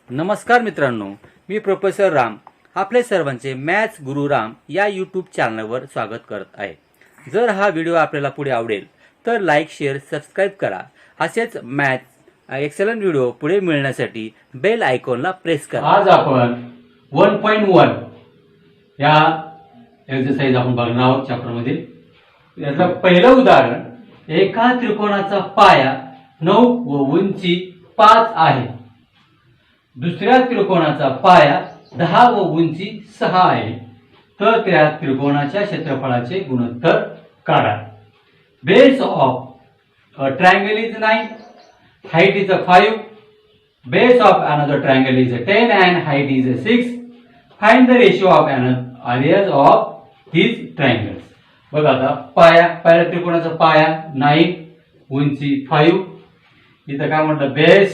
नमस्कार मित्रांनो, मी प्रोफेसर राम आपले सर्वांचे मॅथ्स गुरु राम या यूट्यूब चॅनलवर स्वागत करत आहे। जर हा व्हिडिओ आपल्याला पुढे आवडेल तर लाईक, शेअर, सबस्क्राईब करा। असेच मॅथ्स एक्सलंट व्हिडिओ पुढे मिळण्यासाठी बेल आयकॉनला प्रेस करा। आज आपण 1.1 या एक्सरसाइज आपण बघणार आहोत चॅप्टर मध्ये। याचं पहिलं उदाहरण, एका त्रिकोणाचा पाया 9 व उंची 5 आहे। दुसऱ्या त्रिकोणाचा पाया 10 व उंची 6 आहे, तर त्या त्रिकोणाच्या क्षेत्रफळाचे गुणोत्तर काढा। Base of a triangle is 9, height is 5, base of another triangle is 10 and height is 6. Find the ratio of areas of these triangles. बघा आता पहिल्या त्रिकोणाचा पाया 9, उंची 5, इथं काय म्हटलं, बेस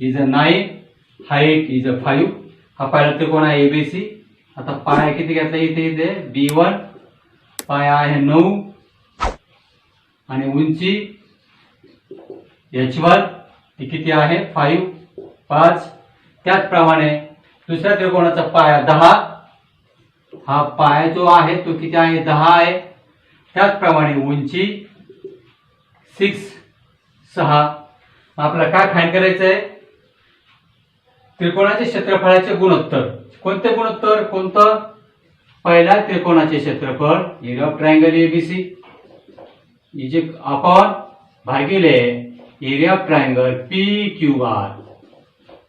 इज 9, हाईट इज 5। हा पहिला त्रिकोण आहे एबीसी। आता पाया किती घेतला, इथे B1 पाया आहे 9 आणि उंची H1 किती आहे 5। त्याचप्रमाणे दुसऱ्या त्रिकोणाचा पाया 10, हा पाया जो आहे तो किती आहे 10 आहे। त्याचप्रमाणे उंची 6। आपल्याला काय फाइंड करायचं आहे, त्रिकोणाचे क्षेत्रफळाचे गुणोत्तर। कोणते गुणोत्तर, कोणतं, पहिल्या त्रिकोणाचे क्षेत्रफळ area of triangle A B C is upon भागिले एरिया ऑफ ट्रायंगल PQR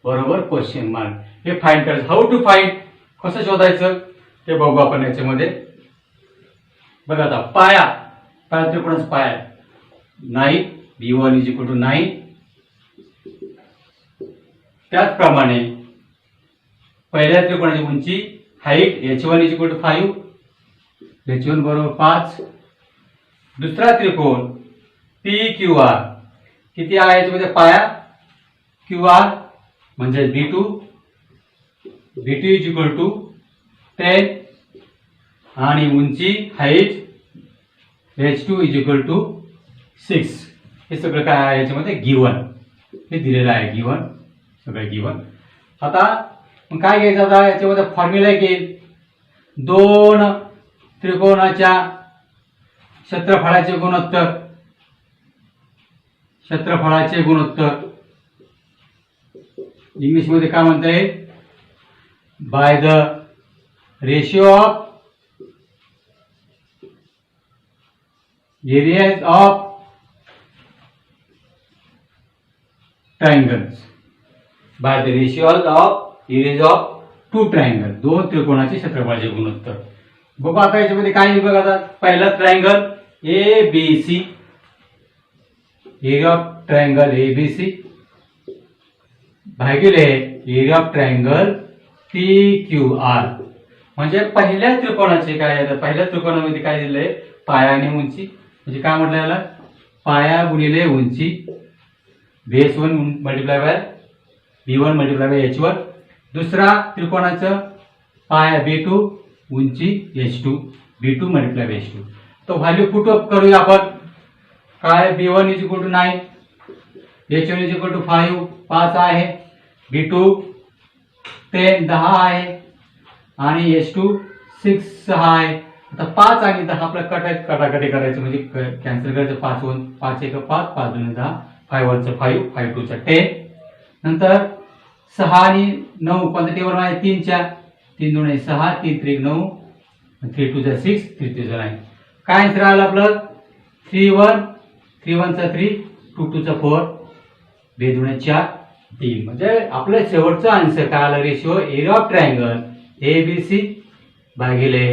बरोबर क्वेश्चन मार्क। हे फाइंड करायचं। हाऊ टू फाइंड, कसं शोधायचं ते बघू आपण याच्यामध्ये। बघा आता पहिल्या त्रिकोणाचा पाया 9, B1 इज इक्वल टू 9। त्याचप्रमाणे पहिल्या त्रिकोणाची उंची height H1 is equal to 5, H1 बरोबर 5। दुसरा त्रिकोण PQR किती आहे, याच्यामध्ये पाया QR म्हणजे B2 इज इक्वल टू 10 आणि उंची height H2 is equal to 6। हे सगळं काय आहे याच्यामध्ये गिवन, हे दिलेलं आहे गिवन, सगळं गिवन। आता मग काय घ्यायचं, आता याच्यामध्ये फॉर्म्युला येईल, दोन त्रिकोणाच्या क्षेत्रफळाचे गुणोत्तर इंग्लिश मध्ये काय म्हणता येईल, by the ratio of areas of triangles, by the ratio of areas of two triangle, दोन त्रिकोणाचे क्षेत्रफळाचे गुणोत्तर। बघू आता याच्यामध्ये काय आहे, बघा आता पहिला triangle ABC, area of triangle ABC भागिले एरिया ऑफ ट्रायंगल PQR। म्हणजे पहिल्या त्रिकोणाचे काय आहे, पहिल्या त्रिकोणामध्ये काय दिलंय, पाया आणि उंची, म्हणजे काय म्हटलं याला, पाया गुणिले उंची, base 1 multiply by B1 multiply by H1। दुसरा त्रिकोणाचं पाया B2, उंची H2, B2 multiply by H2। तो व्हॅल्यू पुट अप करूया आपण। काय, B1 is equal to 9, H1 is equal to 5 आहे, B2 10 आहे आणि H2 6 आहे। आता 5 आणि 10 आपल्याला कटाकटी करायचं, म्हणजे कॅन्सल करायचं। 5 1 5 1 5 5 2 10, 5 1 5 5 2 10। नंतर 6 आणि 9 कोणत्या टेबल आहे, 3 च्या, 3 2 6, 3 3 9, 3 2 6, 3 3 9। काय आन्सर आलं आपलं, 3 1 3 1 3, 2 2 4, 2 2 4 3। म्हणजे आपलं शेवटचं आन्सर काय आलं, ratio area of triangle ABC भागिले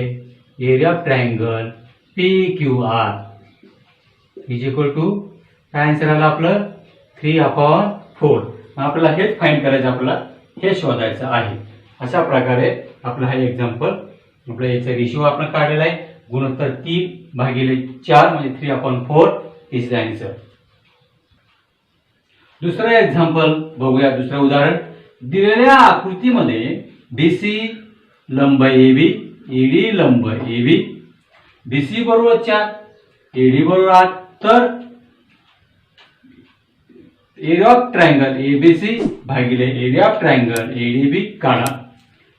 area of triangle PQR is equal to, काय आन्सर आलं आपलं 3/4। आपल्याला हेच फाइंड करायचं, आपल्याला हे शोधायचं आहे। अशा प्रकारे आपलं हा एक्झाम्पल, आपलं याचा रेशिओ आपण काढलेला आहे, गुणोत्तर 3/4 म्हणजे 3/4 इज द आन्सर। दुसरं एक्झाम्पल बघूया, दुसरं उदाहरण, दिलेल्या आकृतीमध्ये BC लंब AB, ED लंब AB, BC बरोबर 4, AD बरोबर 8, तर एरिया ऑफ ट्रायंगल एबीसी भागिले एरिया ऑफ ट्रायंगल एडीबी काढा.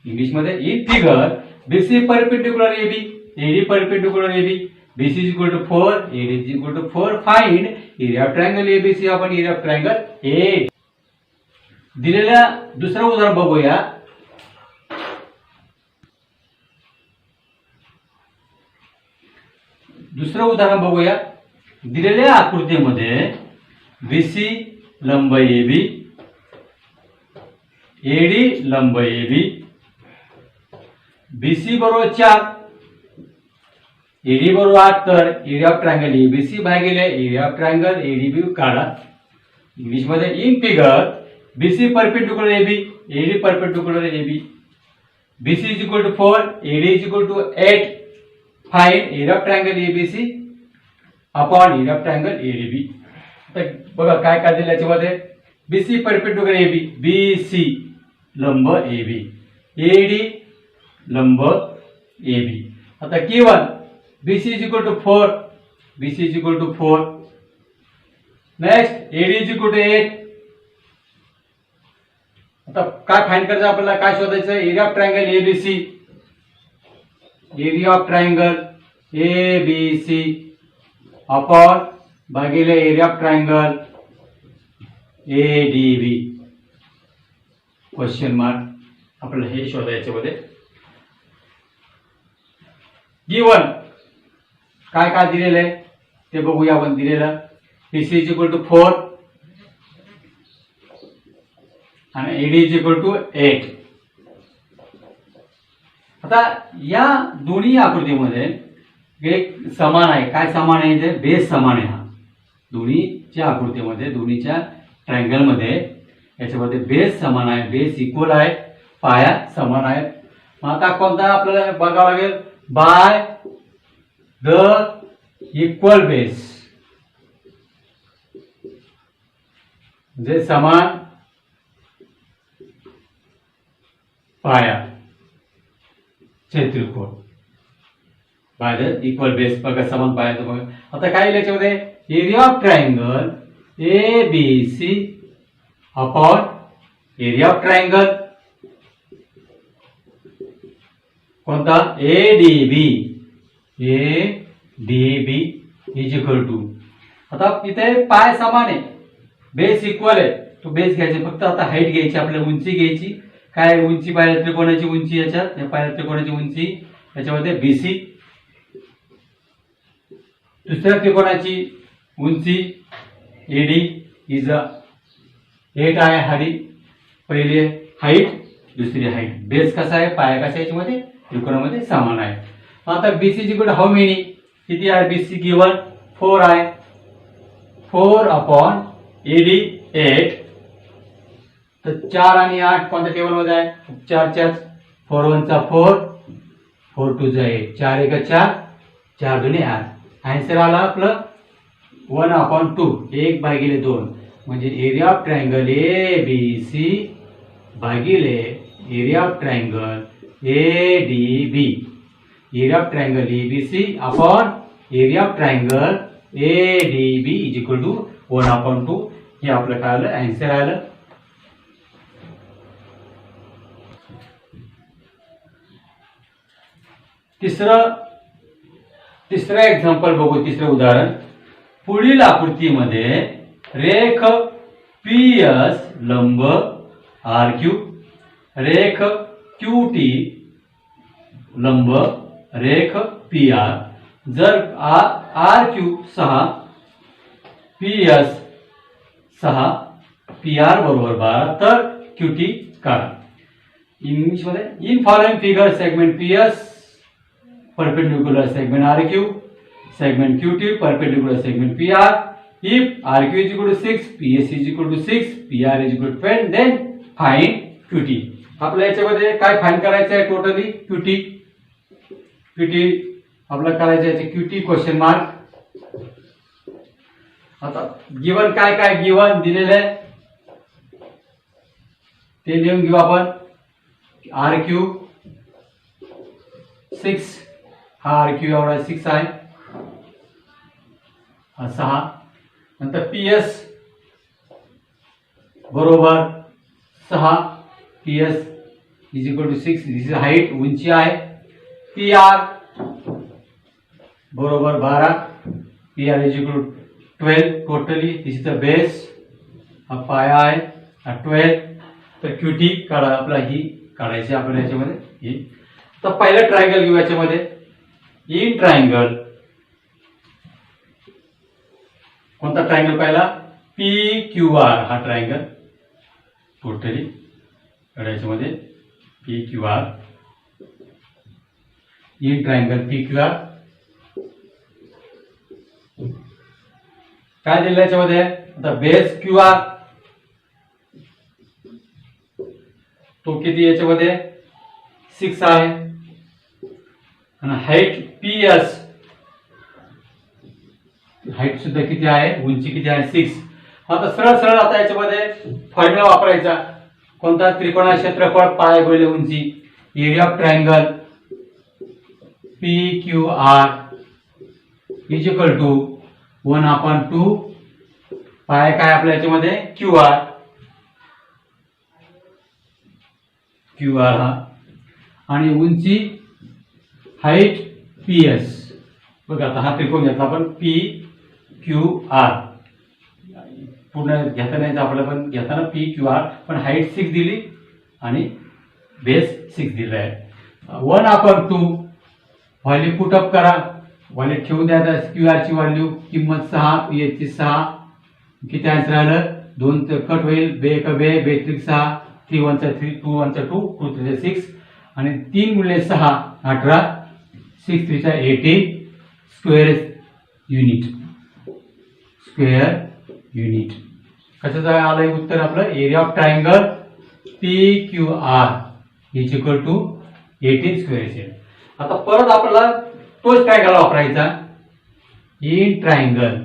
इंग्लिश मध्ये in figure B C perpendicular A B, A D perpendicular A B, B C is equal to 4, A D is equal to 4. Find area of triangle A B C आपण area of triangle A. दिलेल्या दुसरं उदाहरण बघूया. दुसरं उदाहरण बघूया. दिलेल्या आकृतीमध्ये बीसी लंब एबी, एडी लंब एबी, बीसी बरोबर 4, एडी बरोबर 8. तर एरिया ऑफ ट्रायंगल एबीसी भागिले एरिया ऑफ ट्रायंगल एडीबी काढा. इंग्लिश मध्ये in figure B C perpendicular A B, A D perpendicular A B, B C is equal to 4, A D is equal to 8. Find area of triangle ABC upon area of triangle A D B. तर बघा काय काय दिलं याच्यामध्ये. B C perpendicular A B, B C लंब A B, A D लंब AB. आता given BC is equal to 4, BC is equal to 4. Next AD is equal to 8. आता काय फाइंड करायचं आपल्याला, काय शोधायचं. Area of triangle ABC, area of triangle ABC upon भागिले area of triangle ADB question mark. आपल्याला हे शोधायचं मध्ये. गिवन काय काय दिलेलं आहे ते बघूया आपण. दिलेलं बीसी इज इक्वल टू 4 आणि एडी इज इक्वल टू 8. आता या दोन्ही आकृतीमध्ये एक समान आहे. काय समान आहे ते. बेस समान आहे. हा दोन्हीच्या आकृतीमध्ये, दोन्हीच्या ट्रायंगल मध्ये याच्यामध्ये बेस समान आहे, बेस इक्वल आहे, पाया समान आहे. मग आता कोणता आपल्याला बघावं लागेल. बाय द इक्वल बेस, म्हणजे समान पाया चे त्रिकोण. बाय द इक्वल बेस बघा, समान पायाचं बघा. आता काय येईल याच्यामध्ये. Area of triangle A B C upon area of triangle कोणता A D B is equal to. आता इथे पाय समान आहे, बेस इक्वल आहे, तो बेस घ्यायचा. फक्त आता हाईट घ्यायची, आपल्याला उंची घ्यायची. काय उंची पाहिजे त्रिकोणाची उंची. याच्यात पाहिजे त्रिकोणाची उंची याच्यामध्ये बीसी. दुसऱ्या त्रिकोणाची उंची एडी इज 8 आहे. हाडी पहिली हाईट, दुसरी हाईट. बेस कसा आहे, पाया कसा याच्यामध्ये त्रिकोणामध्ये समान आहे. आता बीसी ची कुठे हाऊ मेनी किती आहे. बीसी गिवन 4 आहे. 4 अपॉन एडी 8. तर 4 आणि 8 कोणत्या टेबल मध्ये आहे. 4 4 4 1 चा 4, 4 2 चा 8, 4 1 4, 4 2 8. आन्सर आला आपलं 1/2, 1 भागिले 2. म्हणजे area of triangle A B C भागिले area of triangle A D B. Area of triangle A B C upon area of triangle A D B is equal to 1/2. हे आपलं काय आलं, आन्सर आलं. तिसरं एक्झाम्पल बघू. तिसरं उदाहरण. पुढील आकृतीमध्ये रेख पी एस लंब आर क्यू, रेख क्यू टी लंब रेख पी आर. जर R Q 6, P S 6, P R बरोबर 12, तर क्यू टी काढा. इंग्लिश मध्ये in following figure segment P S perpendicular segment RQ, segment QT perpendicular segment PR. If RQ is equal to 6, PS is equal to 6, PR is equal to 10, then find QT. आपल्या याच्यामध्ये काय find करायचं आहे totally. QT आपल्याला करायचं आहे QT question mark. आता given काय गिवन दिलेलं आहे ते लिहून घेऊ आपण. RQ 6, हा RQ एवढा 6 आहे, 6. नंतर PS बरोबर 6 PS is equal to 6 this is height उंची आहे PR बरोबर 12 PR is equal to 12 totally this is the base हा पाया आहे हा 12 तर QT काढा आपला ही काढायची आपल्याला याच्यामध्ये ही तर पहिलं ट्रायंगल घेऊ याच्यामध्ये इन ट्रायंगल कोणता ट्रायंगल पहिला PQR हा ट्रायंगल टोटली याच्यामध्ये PQR इन ट्रायंगल PQR काय दिलं याच्यामध्ये आता बेस QR तो किती याच्यामध्ये 6 आहे आणि हाईट PS हाईट सुद्धा किती आहे उंची किती आहे 6 आता सरळ सरळ आता याच्यामध्ये फॉर्म्युला वापरायचा कोणता त्रिकोणाचे क्षेत्रफळ पाय गुणिले उंची area of triangle PQR is equal to 1/2 पाय काय आपल्या याच्यामध्ये QR हा आणि उंची हाईट PS बघा आता हा त्रिकोण घेतला आपण PQR पूर्ण घेता नाही आपल्याला पण घेताना PQR पण हाईट 6 दिली आणि बेस 6 दिला आहे 1/2 व्हॅल्यू पुट अप करा व्हॅल्यू ठेवून द्या QR ची व्हॅल्यू किंमत 6 PS ची 6 किती आन्सर आलं 2 कट होईल बे 3 6 3 1 3 2 1 2 2 3 6 आणि 3 गुणिले 6 18 6 3 18 स्क्वेअर युनिट कशाचं आलंय उत्तर आपलं area of triangle PQR is equal to 18 square. आता परत आपल्याला तोच ट्रायंगल वापरायचा इन ट्रायंगल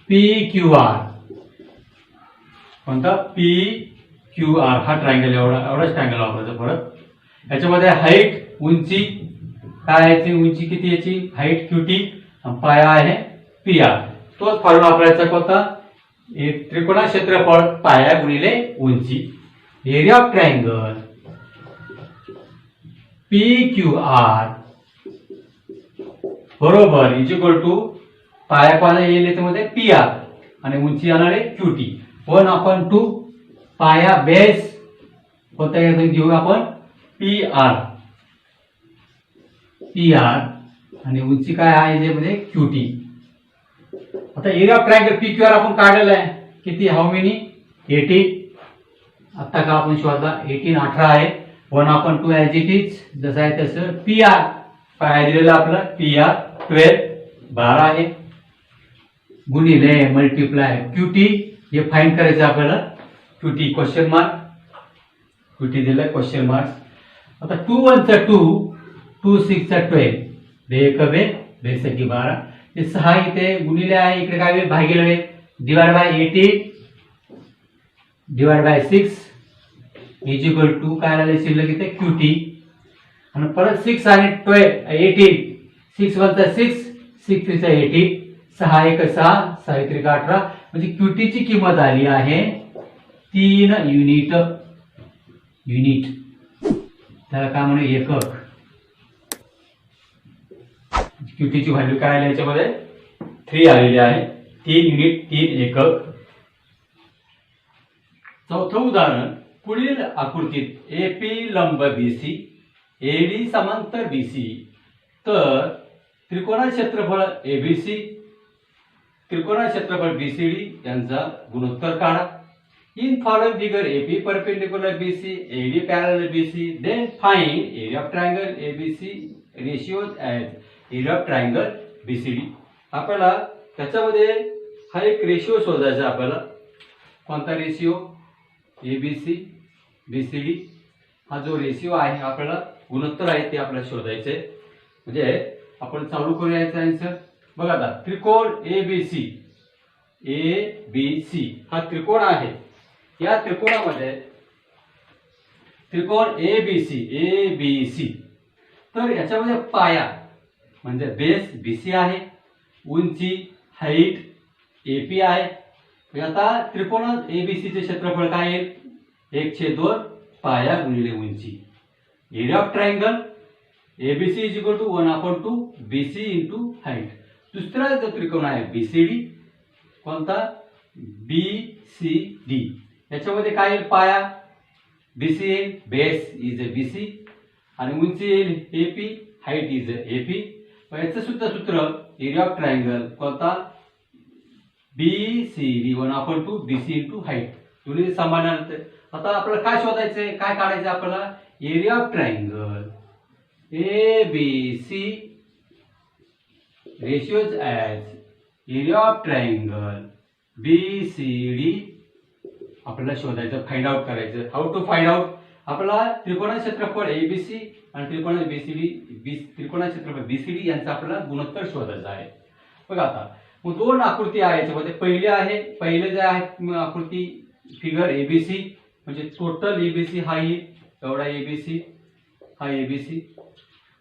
PQR कोणता PQR हा ट्रायंगल एवढाच ट्रायंगल वापरायचा परत याच्यामध्ये हाईट उंची काय आहे ती उंची किती याची हाईट QT पाया आहे PR तोच फॉर्म्युला वापरायचा कोणता एक त्रिकोणा क्षेत्रफळ पाया गुणिले उंची एरिया ऑफ ट्रायंगल PQR बरोबर इज इक्वल टू पाया कोणा येईल याच्यामध्ये PR आणि उंची येणार आहे QT 1/2 पाया बेस कोणता घेऊ आपण PR आणि उंची काय आहे याच्यामध्ये QT. आता एरिया ऑफ ट्रायंगल PQR आपण काढलेला आहे किती हाऊ मेनी 18 आता का आपण शोधला 18 18 आहे 1/2 ॲज इट इज जसं आहे तसं PR काय दिलेला आपला PR 12 12 आहे गुणिले मल्टिप्लाय QT हे फाइंड करायचं आपल्याला QT क्वेश्चन मार्क QT दिलाय क्वेश्चन मार्क. आता 2 1 2 2 6 12 बे 12 हे 6 इथे गुणिले आहे इकडे काय भागिले divide by 18 divide by 6 is equal to काय आले शिल्लक इथे QT आणि परत 6 आणि 12 18 6 1 6 6 3 18 6 1 6 6 3 18 म्हणजे QT ची किंमत आली आहे 3 युनिट त्याला काय म्हणू एकक QT ची व्हॅल्यू काय आली याच्यामध्ये 3 आलेली आहे 3 युनिट 3 एकक. चौथं उदाहरण पुढील आकृतीत AP लंब BC AD समांतर BC तर त्रिकोणा क्षेत्रफळ ABC त्रिकोणा क्षेत्रफळ BCD यांचा गुणोत्तर काढा. In following figure AP perpendicular BC AD parallel BC then find area of triangle ABC ratios as area of triangle BCD. आपल्याला त्याच्यामध्ये हा एक रेशिओ शोधायचा आपल्याला कोणता रेशिओ ABC BCD हा जो रेशिओ आहे आपल्याला गुणोत्तर आहे ते आपल्याला शोधायचे म्हणजे आपण चालू करूया आन्सर. बघा आता त्रिकोण ABC हा त्रिकोण आहे या त्रिकोणामध्ये त्रिकोण ABC तर याच्यामध्ये पाया म्हणजे बेस BC आहे उंची हाईट AP आहे आता त्रिकोण एबीसीचे क्षेत्रफळ काय आहे? 1/2 पाया गुणिले उंची. Area of triangle A B C is equal to 1/2 B C into height. दुसरा जो त्रिकोण आहे बीसीडी, कोणता? बीसीडी. याच्यामध्ये काय येईल? पाया बीसी येईल, बेस इज अ बीसी, आणि उंची येईल AP, height is a AP. याचं सुद्धा सूत्र एरिया ऑफ ट्रायंगल कोणता? BCD 1/2 B C into height. दोन्ही समान आहे. आता आपल्याला काय शोधायचंय, काय काढायचं आपल्याला? Area of triangle ABC ratios as area of triangle BCD आपल्याला शोधायचं, फाइंड आउट करायचं. How to find out? आपल्याला त्रिकोण क्षेत्रफळ एबीसी आणि त्रिकोण क्षेत्रफळ बीसीडी यांचा आपल्याला गुणोत्तर शोधायचा आहे. बघा आता मग दोन आकृती आहे याच्यामध्ये. पहिले जे आहे आकृती फिगर एबीसी, म्हणजे टोटल एबीसी हा एवढा एबीसी, हा एबीसी.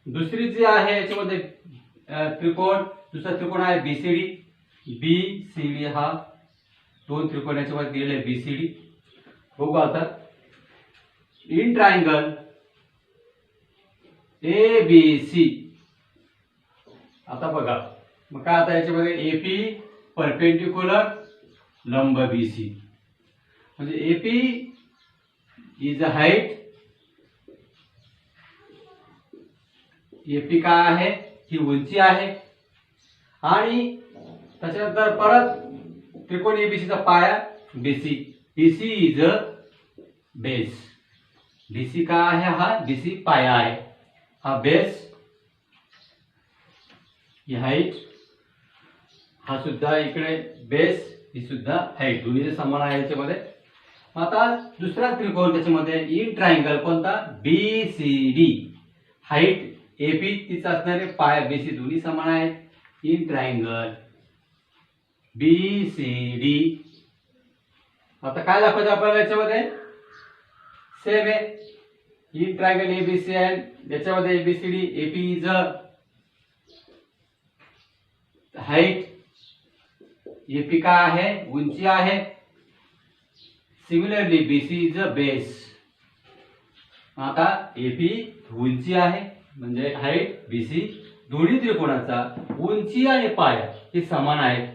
दुसरी जी आहे याच्यामध्ये त्रिकोण, दुसरा त्रिकोण आहे बीसीडी. बीसीडी हा दोन त्रिकोण याच्यामध्ये दिलेले बीसीडी. बघू आता इन ट्रायंगल एबीसी. आता बघा मग काय, आता याच्यामध्ये एपी परपेंडिक्युलर लंब बीसी, म्हणजे AP is a height. A P काय आहे? ही उंची आहे. आणि त्याच्यानंतर परत त्रिकोण एबीसीचा पाया BC. BC is a base. BC काय आहे? हा बीसी पाया आहे, हा बेस, ही हाईट, हा सुद्धा इकडे बेस, ही सुद्धा हाईट, दोन्ही समान आहे याच्यामध्ये. आता दुसरा त्रिकोण त्याच्यामध्ये इन ट्रायंगल कोणता? बीसीडी. हाईट एपी तिचा असणारे, पाया बीसी, दोन्ही समान आहेत. In triangle BCD. आता काय दाखवायचं आपल्याला याच्यामध्ये? सेम आहे. इन ट्रायंगल एबीसी आहे याच्यामध्ये A B C D. A P is height, A P काय आहे? उंची आहे. Similarly B C is a base. आता एपी उंची आहे म्हणजे हाईट, बीसी, दोन्ही त्रिकोणाचा उंची आणि पाया हे समान आहेत.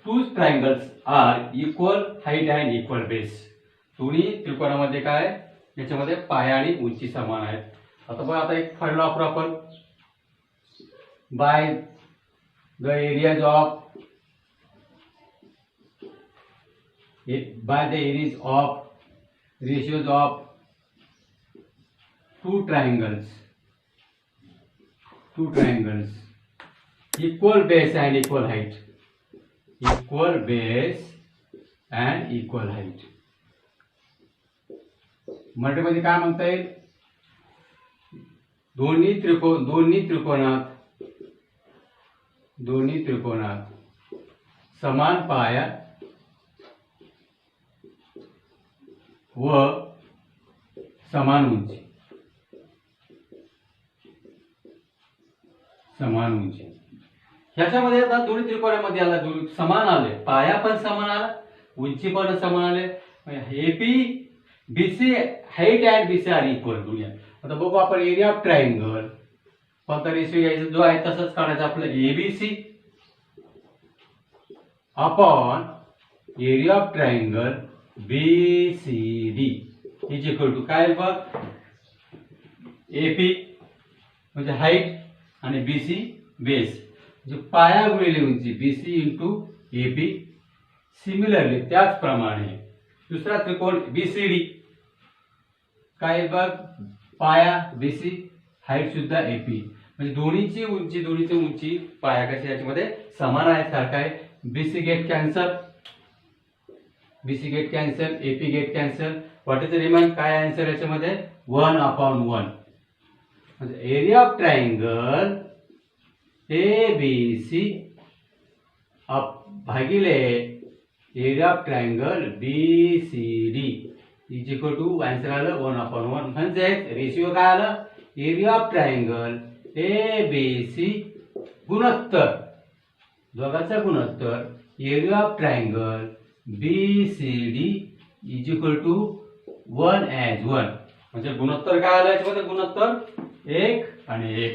Two triangles are equal height and equal base. दोन्ही त्रिकोणामध्ये काय? याच्यामध्ये पाया आणि उंची समान आहेत. आता बघा, आता एक फॉर्म्युला वापरू आपण. By the areas of ratios of two triangles equal base and equal height. मराठीमध्ये काय म्हणता येईल? दोन्ही त्रिकोणात समान पाया व समान उंची. ह्याच्यामध्ये आता दोन्ही त्रिकोणामध्ये आला, समान आले, पाया पण समान आला, उंची पण समान आले. A P B C height and B C are equal दोन्ही. आता बघू आपण एरिया ऑफ ट्रायंगल कोणता रेशिओ घ्यायचा जो आहे तसंच काढायचा. आपलं A B C upon area of triangle B C D is equal to काय? बघ, एपी म्हणजे हाईट आणि बीसी बेस, म्हणजे पाया गुणिले उंची, बीसी इंटू एपी. सिमिलरली त्याचप्रमाणे दुसरा त्रिकोण बीसीडी काय? बघ, पाया बीसी, हाईट सुद्धा एपी, म्हणजे दोन्हीची उंची पाया कशी याच्यामध्ये समान आहे, सारखा आहे. B C get cancel, A P get cancel. What is the remind? काय आन्सर याच्यामध्ये? 1/1. म्हणजे एरिया ऑफ ट्रायंगल एबीसी भागिले area of triangle B C D is equal to answer आलं 1/1. म्हणजे रेशिओ काय आलं? एरिया ऑफ ट्रायंगल एबीसी गुणोत्तर, दोघांचा गुणोत्तर area of triangle BCD is equal to 1:1. म्हणजे गुणोत्तर काय आलं याच्यामध्ये? गुणोत्तर 1 आणि 1.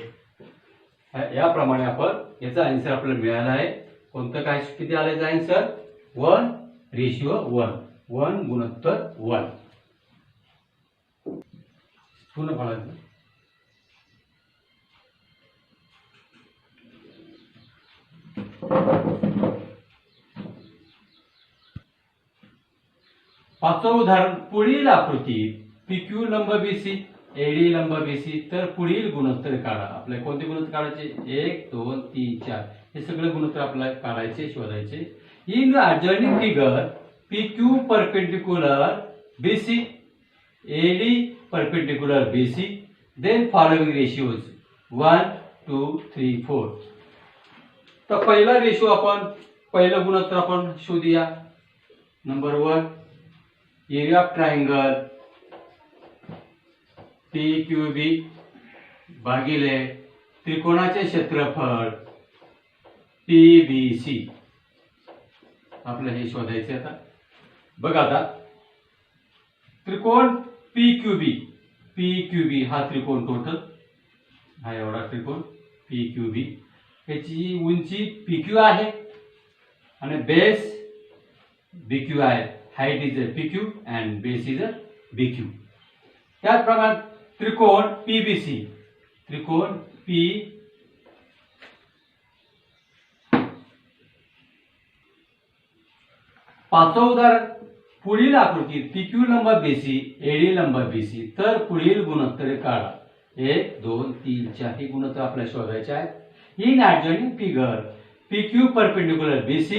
याप्रमाणे आपण याचा आन्सर आपल्याला मिळाला आहे. कोणतं काय किती आलं याचा आन्सर? 1:1. 1 गुणोत्तर 1. पूर्ण पडायचं. पाचवं उदाहरण, पुढील आकृतीत PQ लंब BC, AD लंब BC, तर पुढील गुणोत्तर काढा. आपल्याला कोणते गुणोत्तर काढायचे? 1 2 3 4 हे सगळे गुणोत्तर आपल्याला काढायचे, शोधायचे. In the adjoining figure PQ perpendicular BC, AD perpendicular BC, then following ratios 1 2 3 4. तर पहिला रेशो आपण पहिलं गुणोत्तर आपण शोधूया. Number 1, area of triangle PQB भागिले त्रिकोणाचे क्षेत्रफळ PBC. आपल्याला हे शोधायचे. आता बघा, आता त्रिकोण PQB हा त्रिकोण टोटल हा एवढा त्रिकोण PQB, याची उंची PQ आहे आणि बेस BQ आहे. Height is a PQ and base is a BQ. त्याचप्रमाणे त्रिकोण PBC, त्रिकोण P पाचवं उदाहरण, पुढील आकृतीत PQ लंब BC, AD लंब BC, तर पुढील गुणोत्तरे काढा. 1 2 3 4 ही गुणोत्तर आपल्याला शोधायचे आहेत. In adjoining figure PQ perpendicular BC,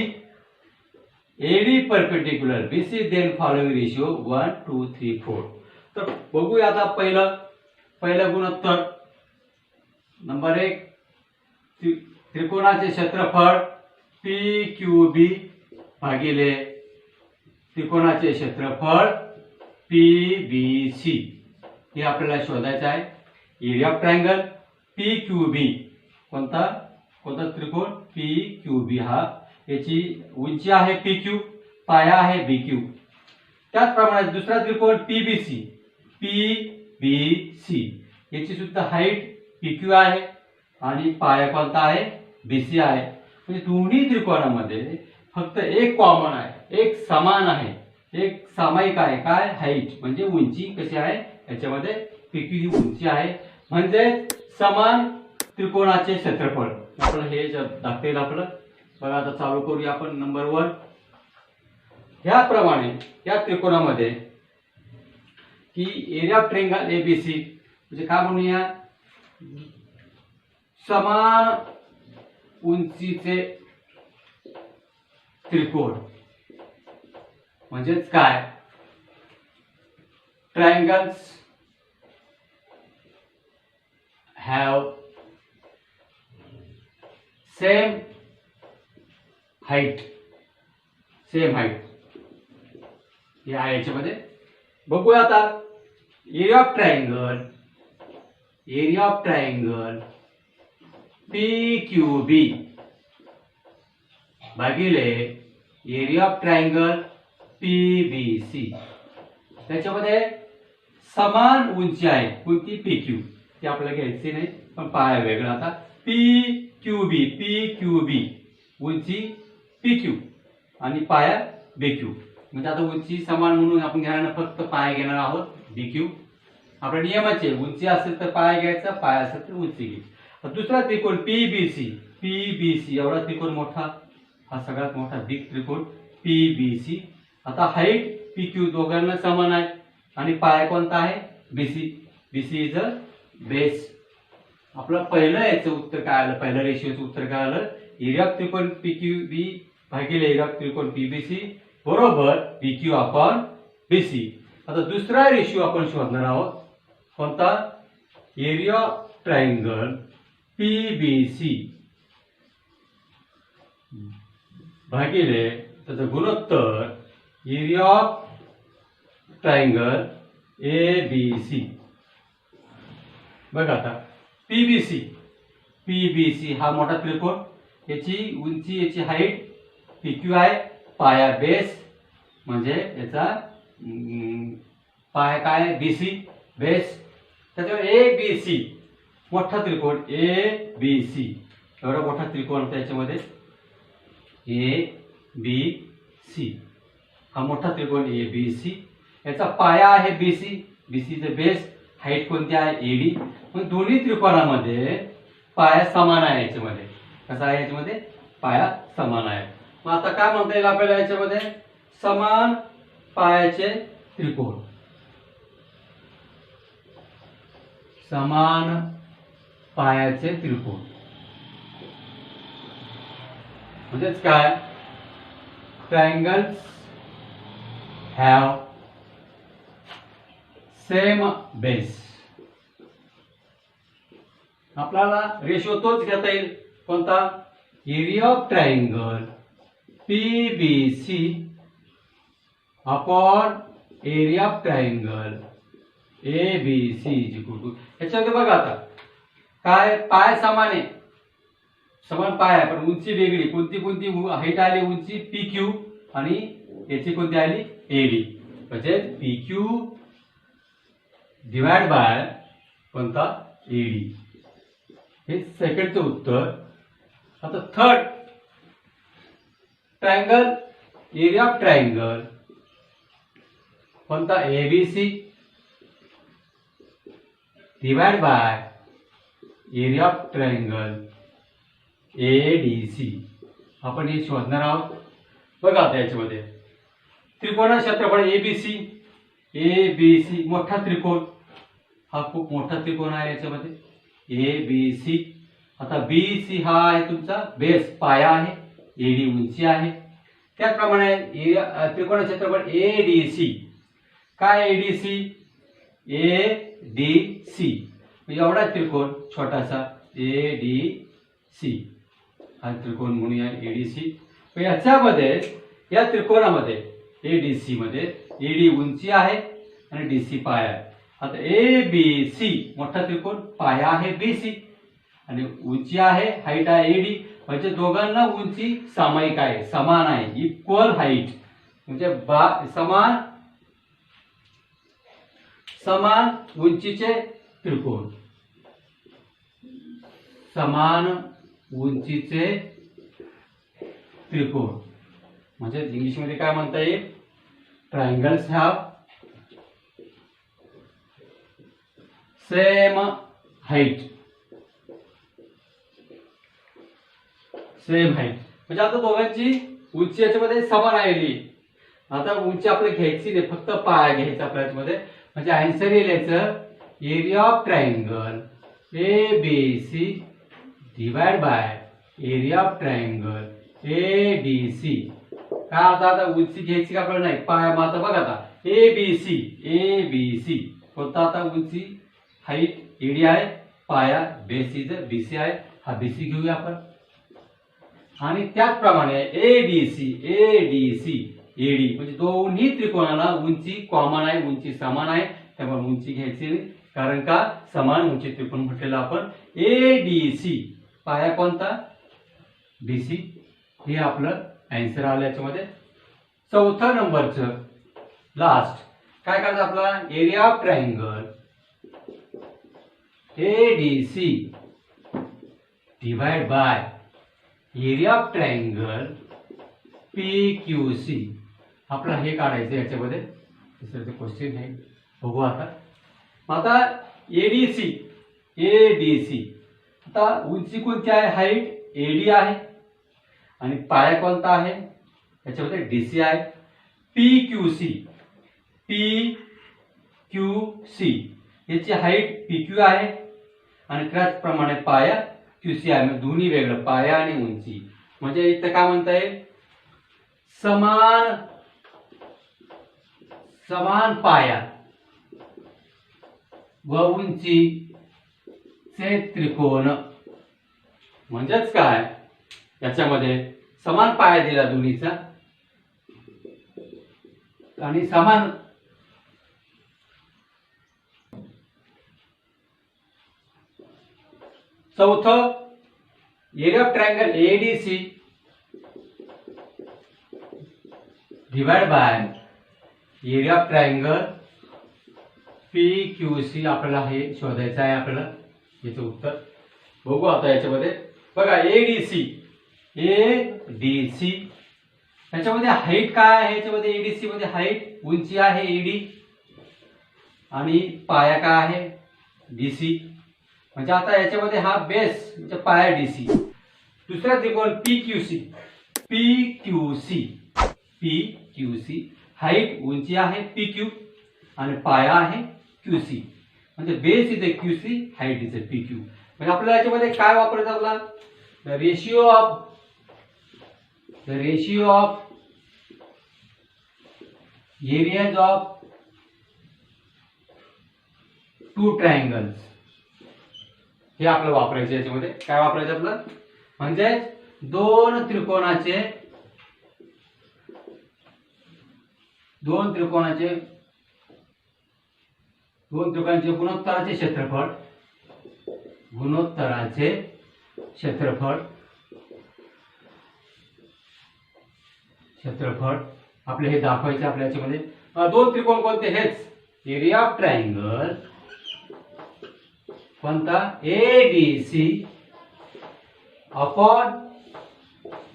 AD perpendicular BC, then following ratio 1 2 3 4. तर बघूया आता पहिलं गुणोत्तर. नंबर 1, त्रिकोणाचे क्षेत्रफळ PQB भागिले त्रिकोणाचे क्षेत्रफळ PBC हे आपल्याला शोधायचं आहे. एरिया ऑफ ट्रायंगल PQB, कोणता त्रिकोण PQB, हा याची उंची आहे PQ, पाया आहे BQ. त्याचप्रमाणे दुसरा त्रिकोण PBC याची सुद्धा हाईट PQ आहे आणि पाया कोणता आहे? BC आहे. म्हणजे दोन्ही त्रिकोणामध्ये फक्त एक कॉमन आहे, एक समान आहे, एक सामायिक आहे. काय? हाईट म्हणजे उंची कशी आहे याच्यामध्ये? PQ ही उंची आहे. म्हणजे समान त्रिकोणाचे क्षेत्रफळ आपलं हे दाखवेल आपलं. बघा, आता चालू करूया आपण. नंबर 1, ह्याप्रमाणे या त्रिकोणामध्ये की एरिया ऑफ ट्रायंगल ABC म्हणजे काय म्हणूया? समान उंचीचे त्रिकोण. म्हणजेच काय? ट्रायंगल्स हॅव सेम हाईट या याच्यामध्ये बघूया. आता एरिया ऑफ ट्रायंगल PQB भागिले एरिया ऑफ ट्रायंगल PBC, त्याच्यामध्ये समान उंची आहे. कोणती? PQ. ती आपल्याला घ्यायची नाही, पण पाया वेगळा. आता PQB उंची PQ आणि पाया BQ. म्हणजे आता उंची समान म्हणून आपण घेणार, फक्त पाया घेणार आहोत BQ. आपल्या नियमाचे उंची असेल तर पाया घ्यायचा, पाया असेल तर उंची घ्यायची. दुसरा त्रिकोण PBC एवढा त्रिकोण मोठा, हा सगळ्यात मोठा बिग त्रिकोण PBC. आता हाईट PQ दोघांना समान आहे आणि पाया कोणता आहे? BC is a base. आपलं पहिलं याचं उत्तर काय आलं? पहिलं रेशिओचं उत्तर काय आलं? एरिया ऑफ त्रिकोण PQB भागिले एरिया ऑफ त्रिकोण PBC बरोबर PQ अपॉन BC. आता दुसरा रेशिओ आपण शोधणार आहोत. कोणता? एरिया ऑफ ट्रायंगल PBC भागिले त्याचं गुणोत्तर एरिया ऑफ ट्रायंगल ABC. बघा, आता PBC हा मोठा त्रिकोण, याची उंची, याची हाईट PQ आहे, पाया बेस म्हणजे याचा पाय काय BC बेस, त्याच्यावर ABC मोठा त्रिकोण ABC, एवढा मोठा त्रिकोण त्याच्यामध्ये ABC, हा मोठा त्रिकोण ABC, याचा पाया आहे BC, BCचे बेस, हाईट कोणती आहे AD. मग दोन्ही त्रिकोणामध्ये पाया समान आहे. याच्यामध्ये कसा आहे, याच्यामध्ये पाया समान आहे. मग आता काय म्हणता येईल आपल्याला याच्यामध्ये, समान पायाचे त्रिकोण, समान पायाचे त्रिकोण म्हणजेच काय, ट्रायंगल्स हॅव सेम बेस. आपल्याला रेशो तोच घेता येईल, कोणता, area of triangle PBC upon area of triangle ABC याच्यामध्ये बघा आता काय, पाय समान आहे, समान पाय आहे, पण उंची वेगळी. कोणती कोणती हाईट आली, उंची PQ आणि याची कोणती आली AD, म्हणजे PQ डिवाइड बाय कोणता AD. हे सेकंडचं उत्तर. आता third, triangle area of triangle कोणता ABC divide by area of triangle ADC. आपण हे शोधणार आहोत. बघा आता याच्यामध्ये त्रिकोण क्षेत्रफळ ABC मोठा त्रिकोण, हा खूप मोठा त्रिकोण आहे. याच्यामध्ये ABC. आता BC हा आहे तुमचा बेस, पाया आहे, AD उंची आहे. त्याचप्रमाणे एरिया त्रिकोण क्षेत्रफळ ADC, काय ADC एवढा त्रिकोण छोटासा ADC, हा त्रिकोण म्हणूया ADC. याच्यामध्ये या त्रिकोणामध्ये ADC मध्ये AD उंची आहे आणि DC पाया आहे. आता ABC मोठा त्रिकोण, पाया आहे BC आणि उंची आहे, हाईट आहे AD, म्हणजे दोघांना उंची सामायिक आहे, समान आहे, इक्वल हाईट, म्हणजे समान उंचीचे त्रिकोण, समान उंचीचे त्रिकोण. म्हणजे इंग्लिश मध्ये काय म्हणता येईल, triangles have same height. Same height म्हणजे आता दोघांची उंची याच्यामध्ये समान आलेली. आता उंची आपल्याला घ्यायची नाही, फक्त पाया घ्यायचा आपल्या याच्यामध्ये. म्हणजे आन्सर येईल याचं, area of triangle ABC divide by area of triangle ADC. काय आता उंची घ्यायची का आपल्याला, नाही, पाया. मग आता बघा आता ABC कोणता, आता उंची हाईट AD आहे, पाया बेस इथं BC आहे, हा BC घेऊया आपण. आणि त्याचप्रमाणे ADC AD म्हणजे दोन्ही त्रिकोणाला उंची कॉमन आहे, उंची समान आहे, त्यामुळे उंची घ्यायची नाही, कारण का समान उंची त्रिकोण म्हटलेलं आपण. ADC पाया कोणता BC, हे आपलं आन्सर आलं याच्यामध्ये. चौथा नंबरचं लास्ट काय करायचं, आपला area of triangle ADC divide by area of triangle PQC. आपला हे काढायचं याच्यामध्ये, दुसरं क्वेश्चन आहे, बघू आता. आता ADC आता उंची कोणती आहे, हाईट AD आहे आणि पाया कोणता आहे, याच्यामध्ये DC आहे. PQC याची हाईट PQ आहे आणि त्याचप्रमाणे पाया QC आहे. दोन्ही वेगळं, पाया आणि उंची. म्हणजे इथं काय म्हणता येईल, समान पाया व उंचीचे त्रिकोण. म्हणजेच काय, याच्यामध्ये समान पाया दिला दोन्हीचा आणि समान चौथं, area of triangle ADC divide by area of triangle PQC आपल्याला हे शोधायचं आहे. आपल्याला याचं उत्तर बघू आता. याच्यामध्ये बघा ADC याच्यामध्ये हाईट काय आहे? याच्यामध्ये ADC मध्ये हाईट उंची आहे AD आणि पाया काय आहे DC. म्हणजे आता याच्यामध्ये हा बेस म्हणजे पाया DC. दुसरा त्रिकोण PQC हाईट उंची आहे PQ आणि पाया आहे QC. म्हणजे बेस इथे QC, हाईट इथे PQ. म्हणजे आपल्याला याच्यामध्ये काय वापरायचं? आपला the ratio of areas of two triangles हे आपल्याला वापरायचं. याच्यामध्ये काय वापरायचं आपलं? म्हणजे दोन त्रिकोणाचे गुणोत्तराचे क्षेत्रफळ आपले हे दाखवायचे. आपल्या याच्यामध्ये दोन त्रिकोण कोणते? हेच एरिया ऑफ ट्रायंगल कोणता? ADC upon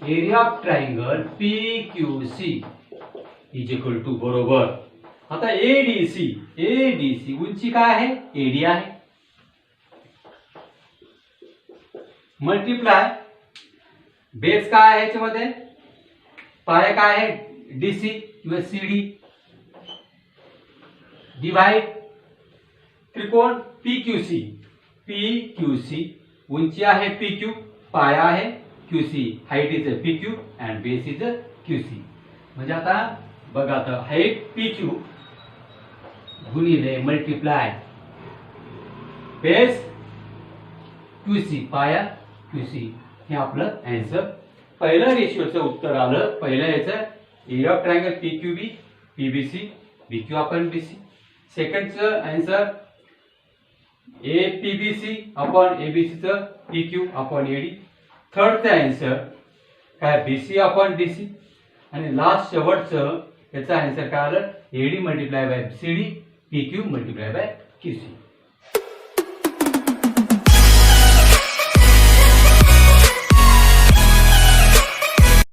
area of triangle PQC is equal to बरोबर. आता ADC उंची काय आहे? AD आहे. मल्टिप्लाय बेस काय आहे याच्यामध्ये? पाया काय आहे? DC किंवा CD. डिवाइड त्रिकोण PQC उंची आहे PQ, पाया आहे QC, height is PQ and base is QC. म्हणजे आता बघा, आता हाईट PQ गुणिले मल्टिप्लाय बेस QC, पाया QC. हे आपलं आन्सर. पहिलं रेशिओचं उत्तर आलं. पहिलं याचं area of triangle PQB PBC BQ upon BC. सेकंडचं आन्सर APBC अपॉन ABCचं PQ अपॉन AD. थर्डचं आन्सर काय? BC upon DC. आणि लास्ट शेवटचं याचा आन्सर काय आलं? AD multiply by CD PQ multiply by QC.